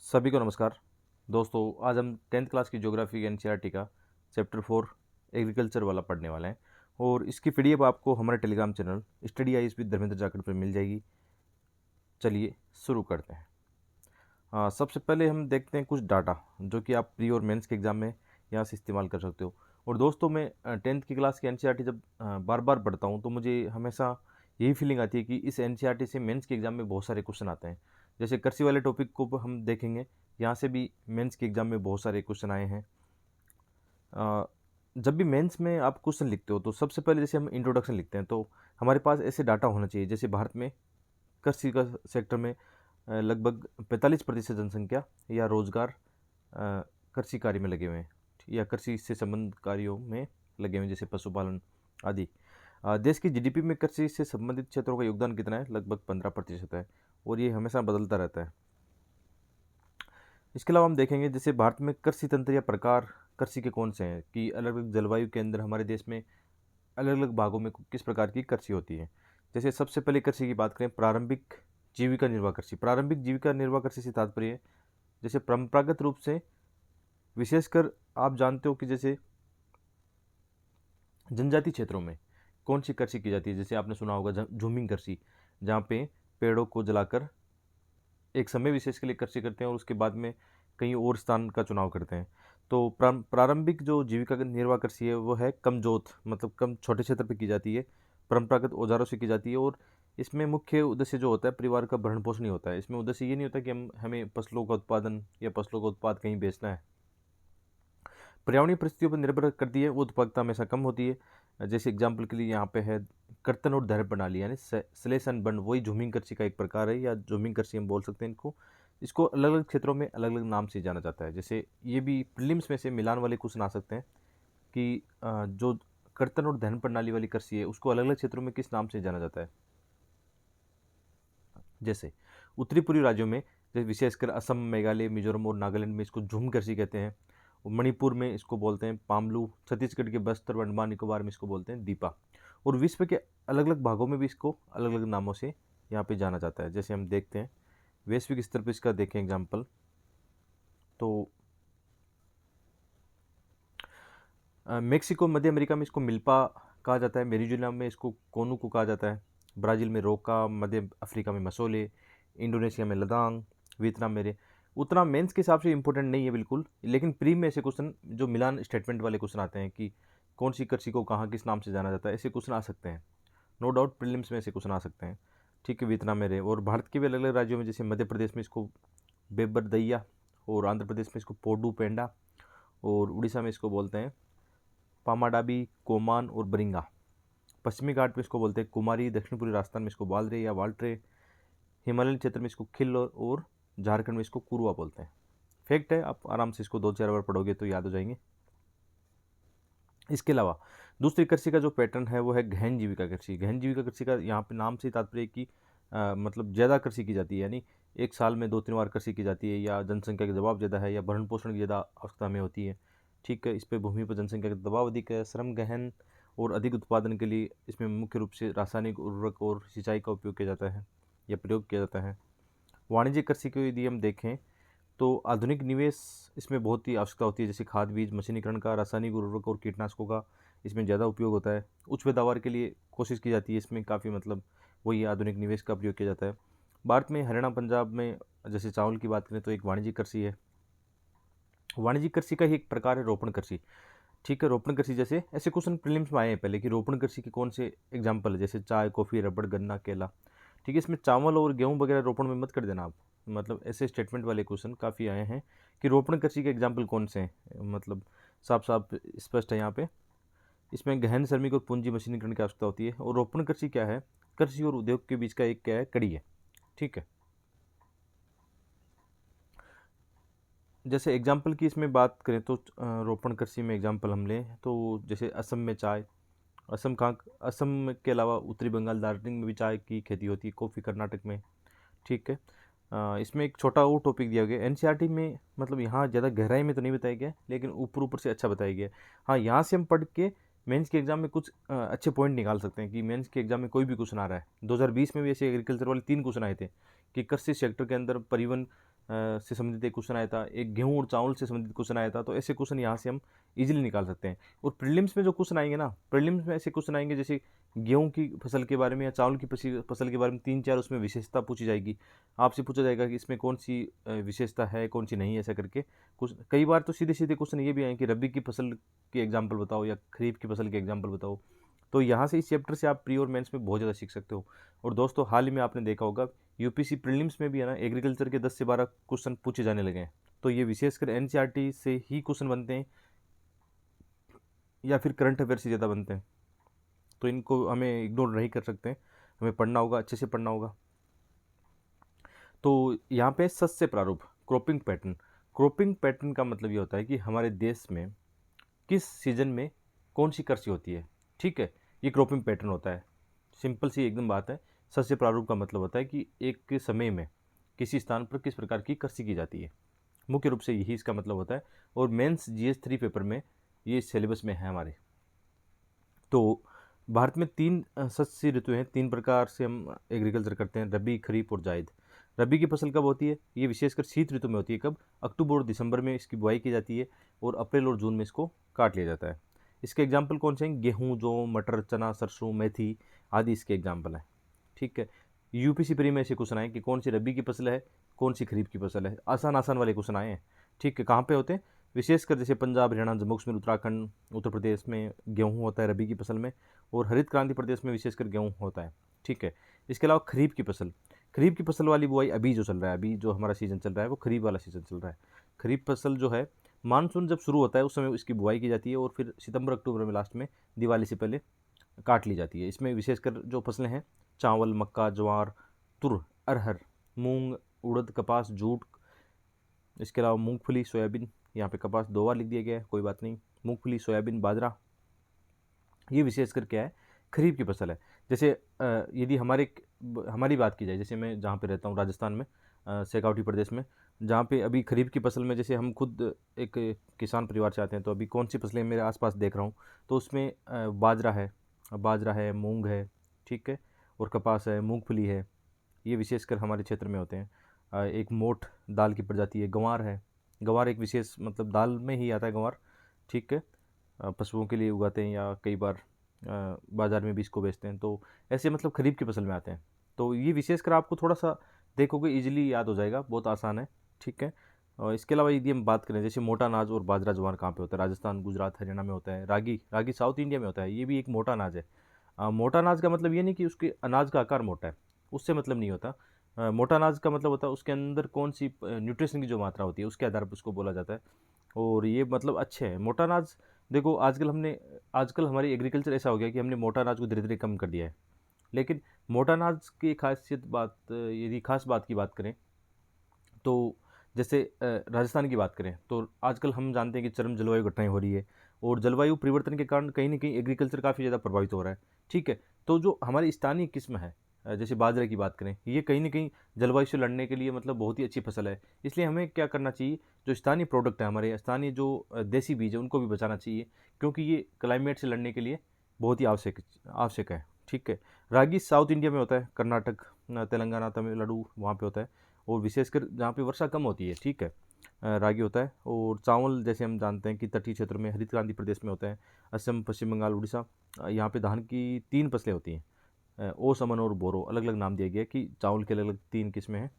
सभी को नमस्कार। दोस्तों, आज हम 10th क्लास की ज्योग्राफी एनसीईआरटी का चैप्टर 4 एग्रीकल्चर वाला पढ़ने वाले हैं और इसकी पीडीएफ आपको हमारे Telegram channel study eyes with Dharmendra Jakhar पर मिल जाएगी। चलिए शुरू करते हैं। सबसे पहले हम देखते हैं कुछ डाटा जो कि आप प्री और मेंस के एग्ज़ाम में यहाँ से इस्तेमाल कर सकते हो। और दोस्तों, मैं 10th की क्लास की एनसीईआरटी जब बार बार पढ़ता हूँ तो मुझे हमेशा यही फीलिंग आती है कि इस एनसीईआरटी से मेंस के एग्ज़ाम में बहुत सारे क्वेश्चन आते हैं। जैसे कृषि वाले टॉपिक को हम देखेंगे, यहाँ से भी मेंस के एग्ज़ाम में बहुत सारे क्वेश्चन आए हैं। जब भी मेंस में आप क्वेश्चन लिखते हो तो सबसे पहले जैसे हम इंट्रोडक्शन लिखते हैं तो हमारे पास ऐसे डाटा होना चाहिए। जैसे भारत में कृषि का सेक्टर में लगभग 45% जनसंख्या या रोजगार कृषि कार्य में लगे हुए हैं या कृषि से संबंधित कार्यों में लगे हुए हैं, जैसे पशुपालन आदि। देश की जीडीपी में कृषि से संबंधित क्षेत्रों का योगदान कितना है? लगभग 15% है और ये हमेशा बदलता रहता है। इसके अलावा हम देखेंगे जैसे भारत में कृषि तंत्र या प्रकार कृषि के कौन से हैं, कि अलग अलग जलवायु के अंदर हमारे देश में अलग अलग भागों में किस प्रकार की कृषि होती है। जैसे सबसे पहले कृषि की बात करें, प्रारंभिक जीविका निर्वाह कृषि। प्रारंभिक जीविका निर्वाह कृषि से तात्पर्य है जैसे परंपरागत रूप से, विशेषकर आप जानते हो कि जैसे जनजाति क्षेत्रों में कौन सी कृषि की जाती है। जैसे आपने सुना होगा झूमिंग कृषि, जहाँ पे पेड़ों को जलाकर एक समय विशेष के लिए कृषि करते हैं और उसके बाद में कहीं और स्थान का चुनाव करते हैं। तो प्रारंभिक जो जीविका निर्वाह कृषि है वो है कम जोत, मतलब कम छोटे क्षेत्र पर की जाती है, परंपरागत औजारों से की जाती है और इसमें मुख्य उद्देश्य जो होता है परिवार का भरण पोषण नहीं होता है। इसमें उद्देश्य ये नहीं होता कि हमें फसलों का उत्पादन या फसलों का उत्पाद कहीं बेचना है। पर्यावरणीय परिस्थितियों पर निर्भर करती है, वो उत्पादकता हमेशा कम होती है। जैसे एग्जाम्पल के लिए यहाँ पे है कर्तन और धैर्य प्रणाली, यानी स्लेशन बंड, वही झूमिंग कृषि का एक प्रकार है या झूमिंग कृषि हम बोल सकते हैं इनको। इसको अलग अलग क्षेत्रों में अलग अलग नाम से जाना जाता है। जैसे ये भी प्रीलिम्स में से मिलान वाले क्वेश्चन आ सकते हैं कि जो कर्तन और धैर्य प्रणाली वाली कृषि है उसको अलग अलग क्षेत्रों में किस नाम से जाना जाता है। जैसे उत्तरी पूर्वी राज्यों में, जैसे विशेषकर असम, मेघालय, मिजोरम और नागालैंड में इसको झूम कृषि कहते हैं। और मणिपुर में इसको बोलते हैं पामलू, छत्तीसगढ़ के बस्तर और अंडमान निकोबार में इसको बोलते हैं दीपा। और विश्व के अलग अलग भागों में भी इसको अलग अलग नामों से यहाँ पे जाना जाता है। जैसे हम देखते हैं वैश्विक स्तर पर इसका देखें एग्जाम्पल, तो मेक्सिको, मध्य अमेरिका में इसको मिल्पा कहा जाता है, वेनेजुएला में इसको कोनू को कहा जाता है, ब्राज़ील में रोका, मध्य अफ्रीका में मसोले, इंडोनेशिया में लदांग, वियतनाम में रे। उतना मेंस के हिसाब से इंपॉर्टेंट नहीं है बिल्कुल, लेकिन प्री में ऐसे क्वेश्चन जो मिलान स्टेटमेंट वाले क्वेश्चन आते हैं कि कौन सी कृषि को कहाँ किस नाम से जाना जाता है, ऐसे क्वेश्चन आ सकते हैं। नो डाउट प्रीलिम्स में ऐसे क्वेश्चन आ सकते हैं। ठीक है, वियतनाम में रे। और भारत के भी अलग अलग राज्यों में, जैसे मध्य प्रदेश में इसको बेबर दैया, और आंध्र प्रदेश में इसको पोडू पेंडा, और उड़ीसा में इसको बोलते हैं पामाडाबी, कोमान और बरिंगा। पश्चिमी घाट में इसको बोलते हैं कुमारी, दक्षिण पूर्वी राजस्थान में इसको बालरे या वाल्ट्रे, हिमालयन क्षेत्र में इसको खिल और झारखंड में इसको कुरुआ बोलते हैं। फैक्ट है, आप आराम से इसको 2-4 बार पढ़ोगे तो याद हो जाएंगे। इसके अलावा दूसरी कृषि का जो पैटर्न है वो है गहन जीविका कृषि। गहन जीविका कृषि का यहाँ पे नाम से तात्पर्य कि मतलब ज़्यादा कृषि की जाती है, यानी एक साल में 2-3 बार कृषि की जाती है, या जनसंख्या का दबाव ज़्यादा है या भरण पोषण की ज़्यादा आवश्यकता में होती है। ठीक है, इस पर भूमि पर जनसंख्या का दबाव अधिक है, श्रम गहन और अधिक उत्पादन के लिए इसमें मुख्य रूप से रासायनिक उर्वरक और सिंचाई का उपयोग किया जाता है या प्रयोग किया जाता है। वाणिज्यिक कृषि को यदि हम देखें तो आधुनिक निवेश इसमें बहुत ही आवश्यकता होती है, जैसे खाद, बीज, मशीनीकरण का, रासायनिक उर्वरक और कीटनाशकों का इसमें ज़्यादा उपयोग होता है। उच्च पैदावार के लिए कोशिश की जाती है, इसमें काफ़ी मतलब वही आधुनिक निवेश का प्रयोग किया जाता है। भारत में हरियाणा, पंजाब में जैसे चावल की बात करें तो एक वाणिज्यिक कृषि है। वाणिज्यिक कृषि का ही एक प्रकार है रोपण कृषि। ठीक है, रोपण कृषि जैसे ऐसे क्वेश्चन प्रीलिम्स में आए हैं पहले कि रोपण कृषि के कौन से एग्जाम्पल है, जैसे चाय, कॉफ़ी, रबड़, गन्ना, केला। ठीक है, इसमें चावल और गेहूँ वगैरह रोपण में मत कर देना आप, मतलब ऐसे स्टेटमेंट वाले क्वेश्चन काफ़ी आए हैं कि रोपण कृषि के एग्जाम्पल कौन से हैं, मतलब साफ साफ स्पष्ट है यहाँ पे। इसमें गहन श्रमिक और पूंजी मशीनीकरण की आवश्यकता होती है। और रोपण कृषि क्या है? कृषि और उद्योग के बीच का एक क्या है, कड़ी है। ठीक है, जैसे एग्जाम्पल की इसमें बात करें तो रोपण कृषि में एग्जाम्पल हम लें तो जैसे असम में चाय, असम के अलावा उत्तरी बंगाल, दार्जिलिंग में भी चाय की खेती होती है, कॉफ़ी कर्नाटक में। ठीक है, इसमें एक छोटा और टॉपिक दिया गया एनसीईआरटी में, मतलब यहाँ ज़्यादा गहराई में तो नहीं बताया गया लेकिन ऊपर ऊपर से अच्छा बताया गया। हाँ, यहाँ से हम पढ़ के मेंस के एग्जाम में कुछ अच्छे पॉइंट निकाल सकते हैं कि मेंस के एग्जाम में कोई भी क्वेश्चन आ रहा है। 2020 में भी ऐसे एग्रीकल्चर वाले 3 क्वेश्चन आए थे कि कृषि सेक्टर के अंदर परिवहन से संबंधित एक क्वेश्चन आया था, एक गेहूँ और चावल से संबंधित क्वेश्चन आया था। तो ऐसे क्वेश्चन यहाँ से हम इजीली निकाल सकते हैं। और प्रीलिम्स में जो क्वेश्चन आएंगे ना, प्रीलिम्स में ऐसे क्वेश्चन आएंगे जैसे गेहूं की फसल के बारे में या चावल की फसल के बारे में 3-4 उसमें विशेषता पूछी जाएगी। आपसे पूछा जाएगा कि इसमें कौन सी विशेषता है, कौन सी नहीं है, ऐसा करके कुछ। कई बार तो सीधे सीधे क्वेश्चन ये भी आए कि रबी की फसल के एग्जाम्पल बताओ या खरीफ की फसल के एग्जाम्पल बताओ। तो यहाँ से इस चैप्टर से आप प्री और मेंस में बहुत ज़्यादा सीख सकते हो। और दोस्तों हाल ही में आपने देखा होगा यूपीसी प्रीलिम्स में भी है ना एग्रीकल्चर के 10 से 12 क्वेश्चन पूछे जाने लगे हैं। तो ये विशेषकर एनसीईआरटी से ही क्वेश्चन बनते हैं या फिर करंट अफेयर से ज़्यादा बनते हैं। तो इनको हमें इग्नोर नहीं कर सकते हैं, हमें पढ़ना होगा, अच्छे से पढ़ना होगा। तो यहाँ पे सस्य प्रारूप, क्रॉपिंग पैटर्न। क्रॉपिंग पैटर्न का मतलब ये होता है कि हमारे देश में किस सीजन में कौन सी कृषि होती है। ठीक है, ये क्रॉपिंग पैटर्न होता है। सिंपल सी एकदम बात है। सस्य प्रारूप का मतलब होता है कि एक समय में किसी स्थान पर किस प्रकार की कृषि की जाती है। मुख्य रूप से यही इसका मतलब होता है। और मेंस GS3 पेपर में ये सिलेबस में है हमारे। तो भारत में 3 सस्य ऋतु हैं, 3 प्रकार से हम एग्रीकल्चर करते हैं, रबी, खरीफ और जायद। रबी की फसल कब होती है? ये विशेषकर शीत ऋतु में होती है। कब? अक्टूबर और दिसंबर में इसकी बुआई की जाती है और अप्रैल और जून में इसको काट लिया जाता है। इसके एग्जाम्पल कौन से हैं? गेहूँ, जौ, मटर, चना, सरसों, मेथी आदि इसके एग्जाम्पल हैं। ठीक है, यूपीसी प्री में ऐसे क्वेश्चन आए कि कौन सी रबी की फसल है, कौन सी खरीफ की फसल है। आसान आसान वाले क्वेश्चन आए हैं। ठीक है, कहाँ पे होते हैं? विशेषकर जैसे पंजाब, हरियाणा, जम्मू कश्मीर, उत्तराखंड, उत्तर प्रदेश में गेहूँ होता है रबी की फसल में, और हरित क्रांति प्रदेश में विशेषकर गेहूँ होता है। ठीक है, इसके अलावा खरीफ की फसल, खरीफ की फसल वाली बुआई अभी जो चल रहा है, अभी जो हमारा सीजन चल रहा है वो खरीफ वाला सीजन चल रहा है। खरीफ फसल जो है मानसून जब शुरू होता है उस समय इसकी बुआई की जाती है और फिर सितंबर अक्टूबर में लास्ट में दिवाली से पहले काट ली जाती है। इसमें विशेषकर जो फसलें हैं चावल, मक्का, ज्वार, तुर, अरहर, मूंग, उड़द, कपास, जूट, इसके अलावा मूंगफली, सोयाबीन। यहाँ पे कपास 2 बार लिख दिया गया है, कोई बात नहीं। मूंगफली, सोयाबीन, बाजरा, ये विशेषकर क्या है? खरीफ की फसल है। जैसे यदि हमारी बात की जाए, जैसे मैं जहाँ पे रहता हूँ राजस्थान में, शेखावटी प्रदेश में, जहाँ पे अभी खरीफ की फसल में, जैसे हम खुद एक किसान परिवार से आते हैं, तो अभी कौन सी फसलें मेरे आसपास देख रहा हूँ, तो उसमें बाजरा है, मूंग है, ठीक है, और कपास है, मूंगफली है। ये विशेषकर हमारे क्षेत्र में होते हैं। एक मोठ दाल की प्रजाति है, गंवार है। गंवार एक विशेष मतलब दाल में ही आता है गंवार। ठीक है, पशुओं के लिए उगाते हैं या कई बार बाज़ार में भी इसको बेचते हैं। तो ऐसे मतलब खरीफ की फसल में आते हैं। तो ये विशेषकर आपको थोड़ा सा देखोगे ईजिली याद हो जाएगा, बहुत आसान है। ठीक है, और इसके अलावा यदि हम बात करें जैसे मोटा अनाज और बाजरा, ज्वार कहाँ पे होता है? राजस्थान, गुजरात, हरियाणा में होता है। रागी, रागी साउथ इंडिया में होता है। ये भी एक मोटा अनाज है। मोटा अनाज का मतलब ये नहीं कि उसके अनाज का आकार मोटा है, उससे मतलब नहीं होता। मोटा अनाज का मतलब होता है उसके अंदर कौन सी न्यूट्रिशन की जो मात्रा होती है उसके आधार पर उसको बोला जाता है। और ये मतलब अच्छे हैं मोटा अनाज। देखो आजकल हमारी एग्रीकल्चर ऐसा हो गया कि हमने मोटा अनाज को धीरे धीरे कम कर दिया है। लेकिन मोटा अनाज की यदि खास बात की बात करें तो जैसे राजस्थान की बात करें तो आजकल हम जानते हैं कि चरम जलवायु घटनाएं हो रही है और जलवायु परिवर्तन के कारण कहीं ना कहीं एग्रीकल्चर काफ़ी ज़्यादा प्रभावित हो रहा है। ठीक है, तो जो हमारी स्थानीय किस्म है, जैसे बाजरे की बात करें, ये कहीं ना कहीं जलवायु से लड़ने के लिए मतलब बहुत ही अच्छी फसल है। इसलिए हमें क्या करना चाहिए, जो स्थानीय प्रोडक्ट है हमारे स्थानीय जो देसी बीज है उनको भी बचाना चाहिए, क्योंकि ये क्लाइमेट से लड़ने के लिए बहुत ही आवश्यक आवश्यक है। ठीक है, रागी साउथ इंडिया में होता है, कर्नाटक, तेलंगाना, तमिलनाडु वहाँ पे होता है, और विशेषकर जहाँ पे वर्षा कम होती है। ठीक है, रागी होता है। और चावल जैसे हम जानते हैं कि तटीय क्षेत्र में हरित क्रांति प्रदेश में होता है। असम, पश्चिम बंगाल, उड़ीसा, यहाँ पे धान की 3 फसलें होती हैं। ओस, अमन और बोरो, अलग अलग नाम दिया गया है कि चावल के अलग अलग 3 किस्में हैं,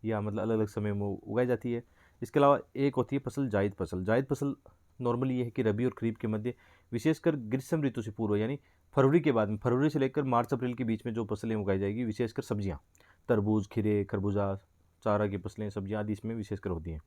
या मतलब अलग अलग समय में उगाई जाती है। इसके अलावा एक होती है फसल जायद फसल। जायद फसल नॉर्मली ये है कि रबी और खरीफ के मध्य, विशेषकर ग्रीष्म ऋतु से पूर्व यानी फरवरी के बाद में, फरवरी से लेकर मार्च अप्रैल के बीच में जो फसलें उगाई जाएगी, विशेषकर सब्जियाँ, तरबूज, खीरे, खरबूजा, चारा की फसलें, सब्जियाँ आदि इसमें विशेषकर होती हैं।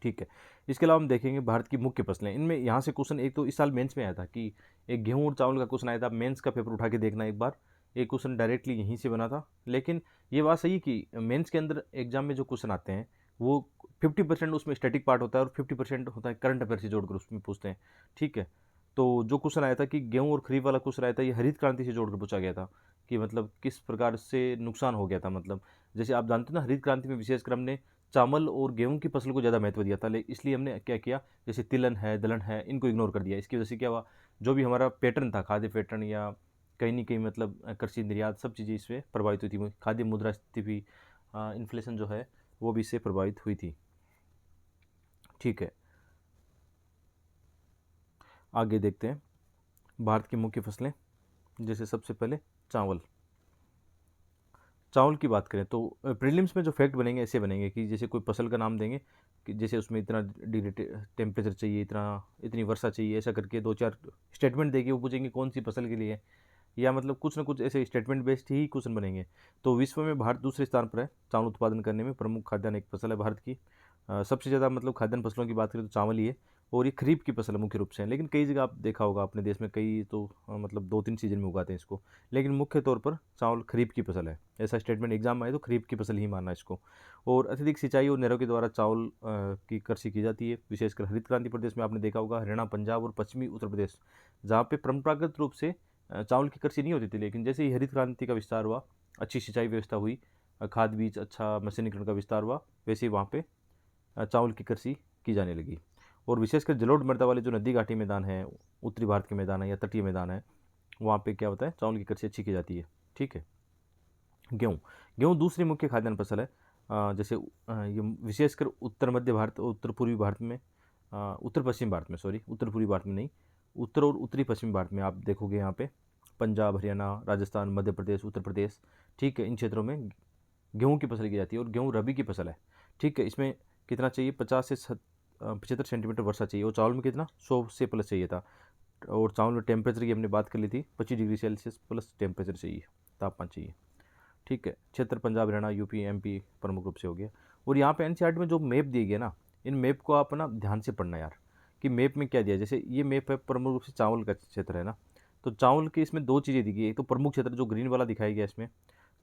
ठीक है, इसके अलावा हम देखेंगे भारत की मुख्य फसलें। इनमें यहाँ से क्वेश्चन एक तो इस साल मेंस में आया था कि एक गेहूँ और चावल का क्वेश्चन आया था। मेंस का पेपर उठा के देखना एक बार, एक क्वेश्चन डायरेक्टली यहीं से बना था। लेकिन ये बात सही है कि मेंस के अंदर एग्जाम में जो क्वेश्चन आते हैं वो 50% उसमें स्टैटिक पार्ट होता है और 50% होता है करंट अफेयर से जोड़कर उसमें पूछते हैं। ठीक है, तो जो क्वेश्चन आया था कि गेहूँ और खरीफ वाला क्वेश्चन आया था, ये हरित क्रांति से जोड़कर पूछा गया था कि मतलब किस प्रकार से नुकसान हो गया था। मतलब जैसे आप जानते हो ना, हरित क्रांति में विशेषकर हमने चावल और गेहूं की फसल को ज़्यादा महत्व दिया था, इसलिए हमने क्या किया, जैसे तिलहन है, दलहन है, इनको इग्नोर कर दिया। इसकी वजह से क्या हुआ, जो भी हमारा पैटर्न था, खाद्य पैटर्न या कहीं ना कहीं मतलब कृषि निर्यात, सब चीज़ें इससे प्रभावित हुई थी। खाद्य मुद्रास्फीति भी, इन्फ्लेशन जो है वो भी इससे प्रभावित हुई थी। ठीक है, आगे देखते हैं भारत की मुख्य फसलें। जैसे सबसे पहले चावल। चावल की बात करें तो प्रीलिम्स में जो फैक्ट बनेंगे ऐसे बनेंगे कि जैसे कोई फसल का नाम देंगे कि जैसे उसमें इतना डिग्री टेम्परेचर चाहिए, इतनी वर्षा चाहिए, ऐसा करके दो चार स्टेटमेंट देके वो पूछेंगे कौन सी फसल के लिए है, या मतलब कुछ ना कुछ ऐसे स्टेटमेंट बेस्ड ही क्वेश्चन बनेंगे। तो विश्व में भारत दूसरे स्थान पर है चावल उत्पादन करने में। प्रमुख खाद्यान्न एक फसल है भारत की। सबसे ज़्यादा मतलब खाद्यान्न फसलों की बात करें तो चावल ही है, और ये खरीफ की फसल है मुख्य रूप से। लेकिन कई जगह आप देखा होगा अपने देश में, कई तो मतलब 2-3 सीजन में उगाते हैं इसको, लेकिन मुख्य तौर पर चावल खरीफ की फसल है। ऐसा स्टेटमेंट एग्जाम में आए तो खरीफ की फसल ही मानना इसको। और अत्यधिक सिंचाई और नहरों के द्वारा चावल की कृषि की जाती है, विशेषकर हरित क्रांति प्रदेश में आपने देखा होगा, हरियाणा, पंजाब और पश्चिमी उत्तर प्रदेश, जहाँ पे परंपरागत रूप से चावल की कृषि नहीं होती थी। लेकिन जैसे ही हरित क्रांति का विस्तार हुआ, अच्छी सिंचाई व्यवस्था हुई, खाद बीज अच्छा मशीनीकरण का विस्तार हुआ, वैसे ही वहाँ पे चावल की कृषि की जाने लगी। और विशेषकर जलोढ़ मृदा वाले जो नदी घाटी मैदान है, उत्तरी भारत के मैदान है या तटीय मैदान है, वहाँ पे क्या होता है, चावल की कृषि अच्छी की जाती है। ठीक है, गेहूँ। गेहूँ दूसरी मुख्य खाद्यान्न फसल है। जैसे ये विशेषकर उत्तर मध्य भारत और उत्तर पूर्वी भारत में, उत्तर पश्चिम भारत में, सॉरी उत्तर पूर्वी भारत में नहीं, उत्तर और उत्तरी पश्चिमी भारत में आप देखोगे यहाँ पे पंजाब, हरियाणा, राजस्थान, मध्य प्रदेश, उत्तर प्रदेश, ठीक है, इन क्षेत्रों में गेहूँ की फसल की जाती है। और गेहूँ रबी की फसल है। ठीक है, इसमें कितना चाहिए, 50 से 75 सेंटीमीटर वर्षा चाहिए। और चावल में कितना, 100 से प्लस चाहिए था। और चावल में टेम्परेचर की हमने बात कर ली थी, 25 डिग्री सेल्सियस प्लस टेम्परेचर चाहिए, तापमान चाहिए। ठीक है, क्षेत्र पंजाब, हरियाणा, यूपी, एमपी प्रमुख रूप से हो गया। और यहाँ पे एनसीईआरटी में जो मैप दिए गए ना, इन मैप को आप ना ध्यान से पढ़ना यार, कि मैप में क्या दिया है। जैसे ये मैप है, प्रमुख रूप से चावल का क्षेत्र है ना, तो चावल के इसमें दो चीज़ें दी गई। एक तो प्रमुख क्षेत्र जो ग्रीन वाला दिखाया गया इसमें,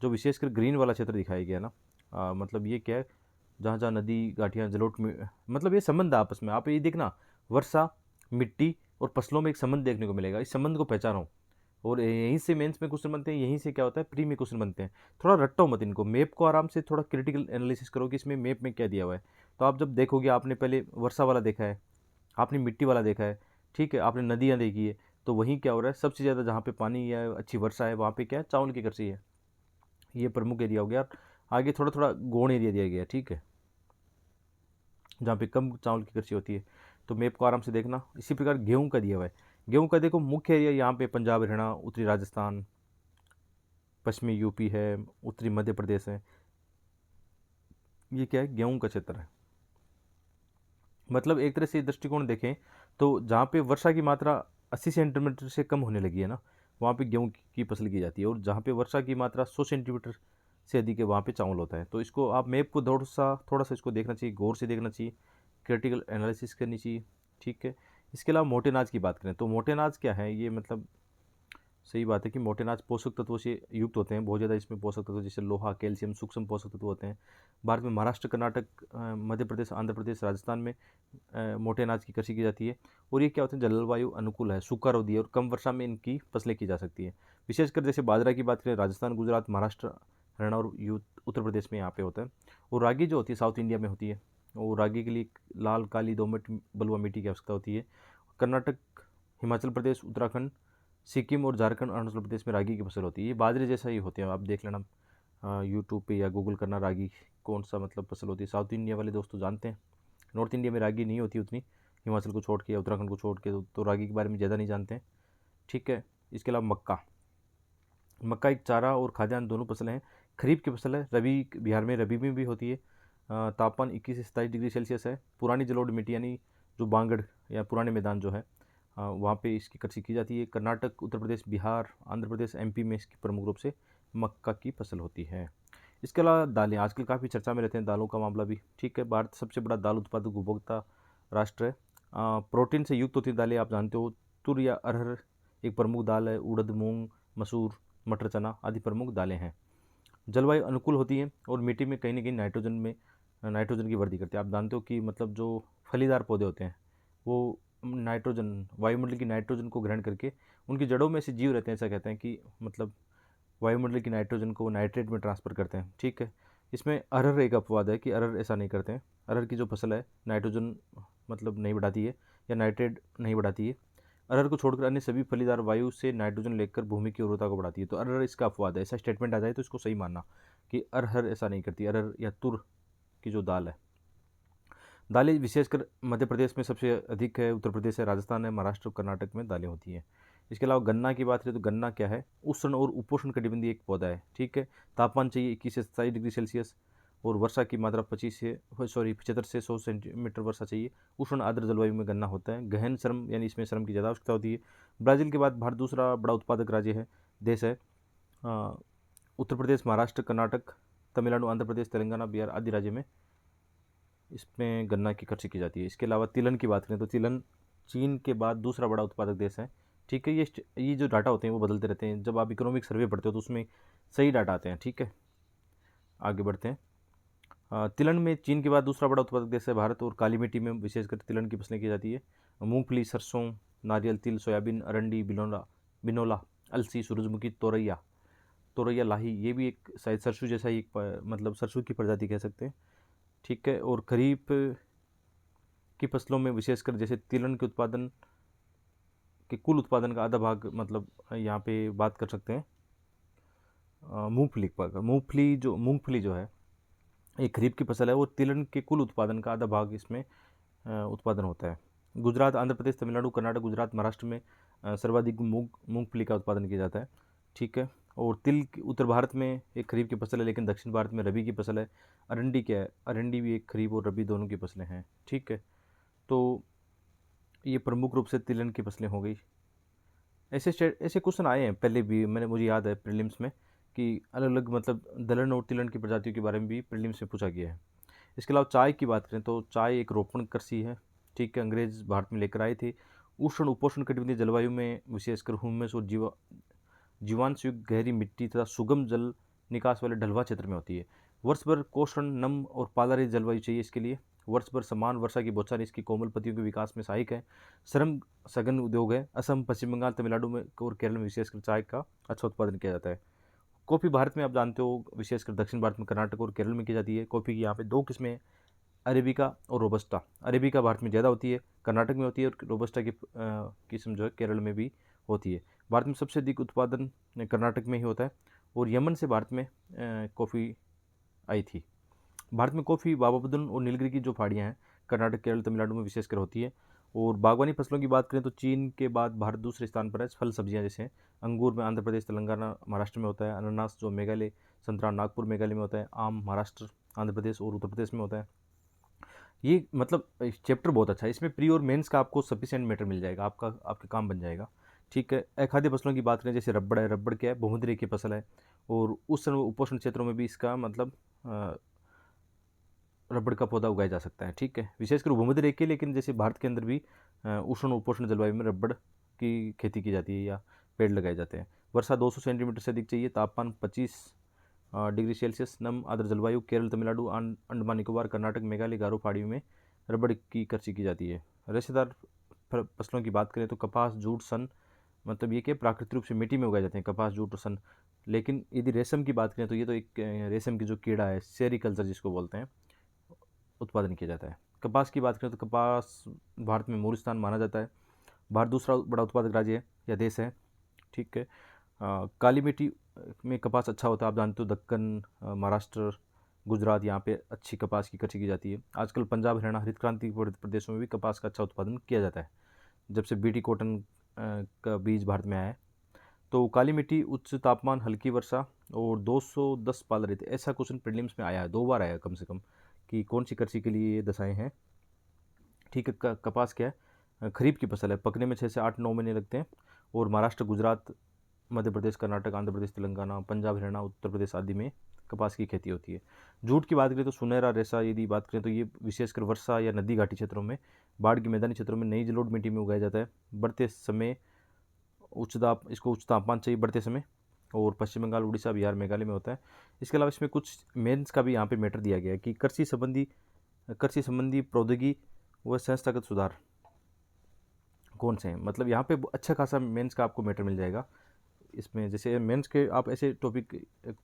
जो विशेषकर ग्रीन वाला क्षेत्र दिखाया गया ना, मतलब ये क्या है, जहाँ जहाँ नदी घाटियाँ जलोट में, मतलब ये संबंध है आपस में। आप ये देखना, वर्षा, मिट्टी और फसलों में एक संबंध देखने को मिलेगा। इस संबंध को पहचानो, और यहीं से मेंस में क्वेश्चन बनते हैं, यहीं से क्या होता है, प्री में क्वेश्चन बनते हैं। थोड़ा रट्टो मत इनको, मैप को आराम से थोड़ा क्रिटिकल एनालिसिस करो कि इसमें मैप में क्या दिया हुआ है। तो आप जब देखोगे, आपने पहले वर्षा वाला देखा है, आपने मिट्टी वाला देखा है, ठीक है, आपने नदियाँ देखी है, तो वहीं क्या हो रहा है, सबसे ज़्यादा जहाँ पे पानी या अच्छी वर्षा है वहाँ पे क्या है, चावल की कृषि है। ये प्रमुख एरिया हो गया। आगे थोड़ा थोड़ा गौण एरिया दिया गया है, ठीक है, जहाँ पे कम चावल की कृषि होती है। तो मैप को आराम से देखना। इसी प्रकार गेहूँ का दिया हुआ है। गेहूँ का देखो, मुख्य एरिया यहाँ पे पंजाब, हरियाणा, उत्तरी राजस्थान, पश्चिमी यूपी है, उत्तरी मध्य प्रदेश है। ये क्या है, गेहूं का क्षेत्र है। मतलब एक तरह से दृष्टिकोण देखें तो जहाँ पे वर्षा की मात्रा 80 सेंटीमीटर से कम होने लगी है ना, वहाँ पे गेहूं की फसल की जाती है। और जहाँ पे वर्षा की मात्रा 100 सेंटीमीटर से अधिक है, वहाँ पे चावल होता है। तो इसको आप मैप को थोड़ा सा इसको देखना चाहिए, गौर से देखना चाहिए, क्रिटिकल एनालिसिस करनी चाहिए। ठीक है, इसके अलावा मोटे अनाज की बात करें तो मोटे अनाज क्या है, ये मतलब सही बात है कि मोटे अनाज पोषक तत्वों से युक्त होते हैं बहुत ज़्यादा। इसमें पोषक तत्व जैसे लोहा, कैल्शियम, सूक्ष्म पोषक तत्व होते हैं। भारत में महाराष्ट्र, कर्नाटक, मध्य प्रदेश, आंध्र प्रदेश, राजस्थान में मोटे अनाज की कृषि की जाती है। और ये क्या होते हैं, जलवायु अनुकूल है, सूखा रोधी है, और कम वर्षा में इनकी फसलें की जा सकती है। विशेषकर जैसे बाजरा की बात करें, राजस्थान, गुजरात, महाराष्ट्र, हरियाणा और उत्तर प्रदेश में यहाँ पे होता है। और रागी जो होती है साउथ इंडिया में होती है। और रागी के लिए लाल, काली, दोमट, बलुआ मिट्टी की आवश्यकता होती है। कर्नाटक, हिमाचल प्रदेश, उत्तराखंड, सिक्किम और झारखंड, अरुणाचल प्रदेश में रागी की फसल होती है। ये बाजरे जैसा ही होते हैं, आप देख लेना यूट्यूब पे या गूगल करना, रागी कौन सा मतलब फसल होती है। साउथ इंडिया वाले दोस्त तो जानते हैं, नॉर्थ इंडिया में रागी नहीं होती उतनी, हिमाचल को छोड़ के या उत्तराखंड को छोड़ के, तो रागी के बारे में ज़्यादा नहीं जानते हैं। ठीक है, इसके अलावा मक्का। मक्का एक चारा और खाद्यान्न दोनों फसलें हैं। खरीफ की फसल है, रबी बिहार में रबी में भी होती है। तापमान 21 से 27 डिग्री सेल्सियस है। पुरानी जलोढ़ मिट्टी यानी जो बांगड़ या पुराने मैदान जो है, वहाँ पे इसकी कृषि की जाती है। कर्नाटक, उत्तर प्रदेश, बिहार, आंध्र प्रदेश, एमपी में इसकी प्रमुख रूप से मक्का की फसल होती है। इसके अलावा दालें आजकल काफ़ी चर्चा में रहते हैं, दालों का मामला भी। ठीक है, भारत सबसे बड़ा दाल उत्पादक उपभोक्ता राष्ट्र है। प्रोटीन से युक्त होती दालें आप जानते हो, तुर या अरहर एक प्रमुख दाल है। उड़द, मूंग, मसूर, मटर, चना आदि प्रमुख दालें हैं। जलवायु अनुकूल होती है और मिट्टी में कहीं ना कहीं नाइट्रोजन की वृद्धि करती है। आप जानते हो कि मतलब जो फलीदार पौधे होते हैं, वो नाइट्रोजन, वायुमंडल की नाइट्रोजन को ग्रहण करके, उनकी जड़ों में ऐसे जीव रहते हैं, ऐसा कहते हैं कि मतलब वायुमंडल की नाइट्रोजन को नाइट्रेट में ट्रांसफ़र करते हैं। ठीक है, इसमें अरहर एक अपवाद है कि अरहर ऐसा नहीं करते हैं। अरहर की जो फसल है नाइट्रोजन मतलब नहीं बढ़ाती है या नाइट्रेट नहीं बढ़ाती है। अरहर को छोड़कर अन्य सभी फलीदार वायु से नाइट्रोजन लेकर भूमि की उर्वरता को बढ़ाती है। तो अरहर इसका अपवाद है। ऐसा स्टेटमेंट आ जाए तो इसको सही मानना कि अरहर ऐसा नहीं करती, अरहर या तुर की जो दाल है, दालें विशेषकर मध्य प्रदेश में सबसे अधिक है, उत्तर प्रदेश है, राजस्थान है, महाराष्ट्र, कर्नाटक में दालें होती हैं। इसके अलावा गन्ना की बात करें तो गन्ना क्या है, उष्ण और उपोष्ण कटिबंधीय एक पौधा है, ठीक है। तापमान चाहिए 21 से 27 डिग्री सेल्सियस, और वर्षा की मात्रा 75 से 100 सेंटीमीटर वर्षा चाहिए। उष्ण आर्द्र जलवायु में गन्ना होता है। गहन श्रम यानी इसमें श्रम की ज़्यादा आवश्यकता होती है। ब्राज़ील के बाद भारत दूसरा बड़ा उत्पादक राज्य है, देश है। उत्तर प्रदेश, महाराष्ट्र, कर्नाटक, तमिलनाडु, आंध्र प्रदेश, तेलंगाना, बिहार आदि राज्य में इसमें गन्ना की कृषि की जाती है। इसके अलावा तिलहन की बात करें तो तिलहन चीन के बाद दूसरा बड़ा उत्पादक देश है, ठीक है। ये जो डाटा होते हैं वो बदलते रहते हैं। जब आप इकोनॉमिक सर्वे पढ़ते हो तो उसमें सही डाटा आते हैं, ठीक है। आगे बढ़ते हैं। तिलहन में चीन के बाद दूसरा बड़ा उत्पादक देश है भारत, और काली मिट्टी में विशेषकर तिलहन की फसलें की जाती है। मूंगफली, सरसों, नारियल, तिल, सोयाबीन, अरंडी, बिनोला, अलसी, सूरजमुखी, तोरैया लाही, ये भी एक शायद सरसों जैसा ही एक मतलब सरसों की प्रजाति कह सकते हैं, ठीक है। और खरीफ की फसलों में विशेषकर जैसे तिलहन के उत्पादन के कुल उत्पादन का आधा भाग, मतलब यहाँ पे बात कर सकते हैं मूंगफली जो है एक खरीफ की फसल है, और तिलहन के कुल उत्पादन का आधा भाग इसमें उत्पादन होता है। गुजरात, आंध्र प्रदेश, तमिलनाडु, कर्नाटक, गुजरात, महाराष्ट्र में सर्वाधिक मूंगफली का उत्पादन किया जाता है, ठीक है। और तिल उत्तर भारत में एक खरीफ की फसल है, लेकिन दक्षिण भारत में रबी की फसल है। अरंडी क्या है, अरंडी भी एक खरीफ और रबी दोनों की फसलें हैं, ठीक है। तो ये प्रमुख रूप से तिलहन की फसलें हो गई। ऐसे क्वेश्चन आए हैं पहले भी, मुझे याद है प्रीलिम्स में, कि अलग अलग मतलब दलहन और तिलहन की प्रजातियों के बारे में भी प्रीलिम्स में पूछा गया है। इसके अलावा चाय की बात करें तो चाय एक रोपण कृषि है, ठीक है। अंग्रेज भारत में लेकर आए थे। उष्ण उपोष्ण कटिबंधीय जलवायु में विशेषकर हुम्मस और जीवांश युक्त गहरी मिट्टी तथा सुगम जल निकास वाले ढलवा क्षेत्र में होती है। वर्ष भर कोष्ण, नम और पालारहित जलवायु चाहिए इसके लिए। वर्ष भर समान वर्षा की बौछारें इसकी कोमल पत्तियों के विकास में सहायक है। श्रम सघन उद्योग है। असम, पश्चिम बंगाल, तमिलनाडु में और केरल में विशेषकर चाय का अच्छा उत्पादन किया जाता है। कॉफ़ी भारत में आप जानते हो विशेषकर दक्षिण भारत में कर्नाटक और केरल में की जाती है। कॉफ़ी की यहाँ पे दो किस्में हैं, अरेबिका और रोबस्टा। अरेबिका भारत में ज़्यादा होती है, कर्नाटक में होती है, और रोबस्टा की किस्म जो है केरल में भी होती है। भारत में सबसे अधिक उत्पादन कर्नाटक में ही होता है, और यमन से भारत में कॉफ़ी आई थी। भारत में कॉफ़ी, बाबाबुदन और नीलगिरी की जो पहाड़ियाँ हैं कर्नाटक, केरल, तमिलनाडु में विशेषकर होती है। और बागवानी फसलों की बात करें तो चीन के बाद भारत दूसरे स्थान पर है। फल सब्जियां जैसे अंगूर में आंध्र प्रदेश, तेलंगाना, महाराष्ट्र में होता है। अनानास जो मेघालय, संतरा नागपुर, मेघालय में होता है। आम महाराष्ट्र, आंध्र प्रदेश और उत्तर प्रदेश में होता है। ये मतलब चैप्टर बहुत अच्छा है, इसमें प्री और मेंस का आपको सफिशिएंट मैटर मिल जाएगा, आपका काम बन जाएगा, ठीक है। अखाद्य फसलों की बात करें जैसे रबड़ है। रबड़ क्या है, बहुमुद्री की फसल है, और उस उपोष्ण क्षेत्रों में भी इसका मतलब रबड़ का पौधा उगाया जा सकता है, ठीक है। विशेषकर भूमध्य रेखीय, लेकिन जैसे भारत के अंदर भी उष्ण उपोष्ण जलवायु में रबड़ की खेती की जाती है या पेड़ लगाए जाते हैं। वर्षा 200 सेंटीमीटर से अधिक चाहिए। तापमान 25 डिग्री सेल्सियस। नम आर्द्र जलवायु। केरल, तमिलनाडु, अंडमान निकोबार, कर्नाटक, मेघालय, गारो पहाड़ियों में रबड़ की कृषि की जाती है। रेशेदार फसलों की बात करें तो कपास, जूट, सन, मतलब ये क्या प्राकृतिक रूप से मिट्टी में उगाए जाते हैं, कपास, जूट और सन। लेकिन यदि रेशम की बात करें तो ये तो एक रेशम की जो कीड़ा है, सेरीकल्चर जिसको बोलते हैं, उत्पादन किया जाता है। कपास की बात करें तो कपास भारत में मूल स्थान माना जाता है। भारत दूसरा बड़ा उत्पादक राज्य है या देश है, ठीक है। काली मिट्टी में कपास अच्छा होता है, आप जानते हो दक्कन, महाराष्ट्र, गुजरात, यहाँ पे अच्छी कपास की कृषि की जाती है। आजकल पंजाब, हरियाणा, हरित क्रांति प्रदेशों में भी कपास का अच्छा उत्पादन किया जाता है, जब से बीटी कॉटन का बीज भारत में आया है। तो काली मिट्टी, उच्च तापमान, हल्की वर्षा और 210 पाल रहे थे। ऐसा क्वेश्चन प्रीलिम्स में आया है, 2 बार आया है कम से कम, कि कौन सी कृषि के लिए ये दशाएं हैं, ठीक है। कपास क्या है, खरीफ की फसल है, पकने में 6 से 8-9 महीने लगते हैं। और महाराष्ट्र, गुजरात, मध्य प्रदेश, कर्नाटक, आंध्र प्रदेश, तेलंगाना, पंजाब, हरियाणा, उत्तर प्रदेश आदि में कपास की खेती होती है। जूट की बात करें तो सुनहरा रेशा, यदि बात करें तो ये विशेषकर वर्षा या नदी घाटी क्षेत्रों में, बाढ़ की मैदानी क्षेत्रों में नई जलोढ़ मिट्टी में उगाया जाता है। बढ़ते समय इसको उच्च तापमान चाहिए बढ़ते समय, और पश्चिम बंगाल, उड़ीसा, बिहार, मेघालय में होता है। इसके अलावा इसमें कुछ मेंस का भी यहाँ पे मैटर दिया गया है कि कृषि संबंधी प्रौद्योगिकी व संस्थागत सुधार कौन से हैं। मतलब यहाँ पे अच्छा खासा मेंस का आपको मैटर मिल जाएगा। इसमें जैसे मेंस के आप ऐसे टॉपिक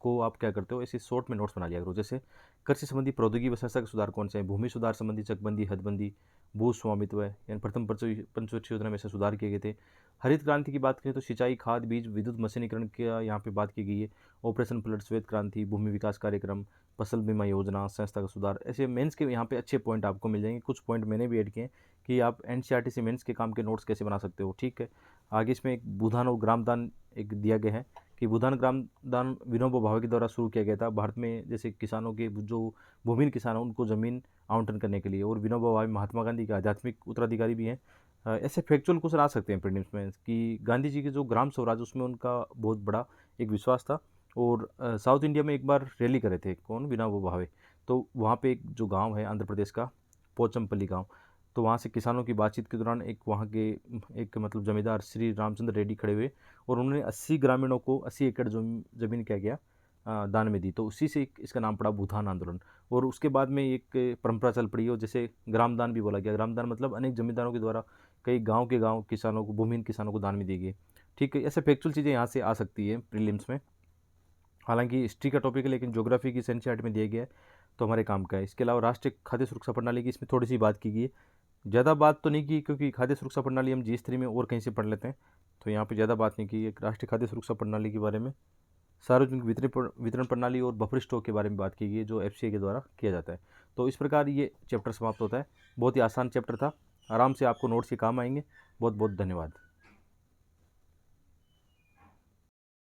को आप क्या करते हो, ऐसे शॉर्ट में नोट्स बना लिया करो। जैसे कृषि संबंधी प्रौद्योगिकी व संस्था के सुधार कौन से हैं, भूमि सुधार संबंधी चकबंदी, हदबंदी, भू स्वामित्व, यानी प्रथम पंचवर्षीय योजना में से सुधार किए गए थे। हरित क्रांति की बात करें तो सिंचाई, खाद, बीज, विद्युत मशीनीकरण का यहाँ पे बात की गई है। ऑपरेशन फ्लड, श्वेत क्रांति, भूमि विकास कार्यक्रम, फसल बीमा योजना, संस्था का सुधार, ऐसे मेंस के यहाँ पे अच्छे पॉइंट आपको मिल जाएंगे। कुछ पॉइंट मैंने भी ऐड किए हैं कि आप एनसीईआरटी से मेंस के काम के नोट्स कैसे बना सकते हो। ठीक है, आगे इसमें एक भूदान और ग्रामदान एक दिया गया है कि भूदान ग्रामदान विनोबा भावे के द्वारा शुरू किया गया था भारत में। जैसे किसानों के जो भूमिहीन किसान हैं उनको ज़मीन आवंटन करने के लिए, और विनोबा भावे महात्मा गांधी के आध्यात्मिक उत्तराधिकारी भी हैं। ऐसे फैक्चुअल क्वेश्चन आ सकते हैं प्रीलिम्स में कि गांधी जी के जो ग्राम स्वराज उसमें उनका बहुत बड़ा एक विश्वास था। और साउथ इंडिया में एक बार रैली करे थे कौन, विनोबा भावे। तो वहाँ पे एक जो गांव है आंध्र प्रदेश का, पोचमपल्ली गांव, तो वहाँ से किसानों की बातचीत के दौरान एक वहाँ के एक मतलब जमींदार श्री रामचंद्र रेड्डी खड़े हुए और उन्होंने 80 ग्रामीणों को 80 एकड़ ज़मीन क्या किया, दान में दी। तो उसी से इसका नाम पड़ा भूदान आंदोलन। और उसके बाद में एक परंपरा चल पड़ी और जैसे ग्रामदान भी बोला गया। ग्रामदान मतलब अनेक जमींदारों के द्वारा कई गाँव के गाँव किसानों को, भूमिहीन किसानों को दान में दी गई। ठीक है, ऐसे फैक्चुअल चीज़ें यहाँ से आ सकती है प्रीलिम्स में। हालांकि हिस्ट्री का टॉपिक है लेकिन ज्योग्राफी की एनसीईआरटी में दिया गया है तो हमारे काम का है। इसके अलावा राष्ट्रीय खाद्य सुरक्षा प्रणाली की इसमें थोड़ी सी बात की गई है। ज़्यादा बात तो नहीं की क्योंकि खाद्य सुरक्षा प्रणाली हम जी3 में और कहीं से पढ़ लेते हैं, तो यहाँ पे ज़्यादा बात नहीं की। एक राष्ट्रीय खाद्य सुरक्षा प्रणाली के बारे में, सार्वजनिक वितरण प्रणाली और बफर स्टॉक के बारे में बात की गई है जो एफसीआई के द्वारा किया जाता है। तो इस प्रकार ये चैप्टर समाप्त होता है। बहुत ही आसान चैप्टर था, आराम से आपको नोट्स के काम आएंगे। बहुत बहुत धन्यवाद।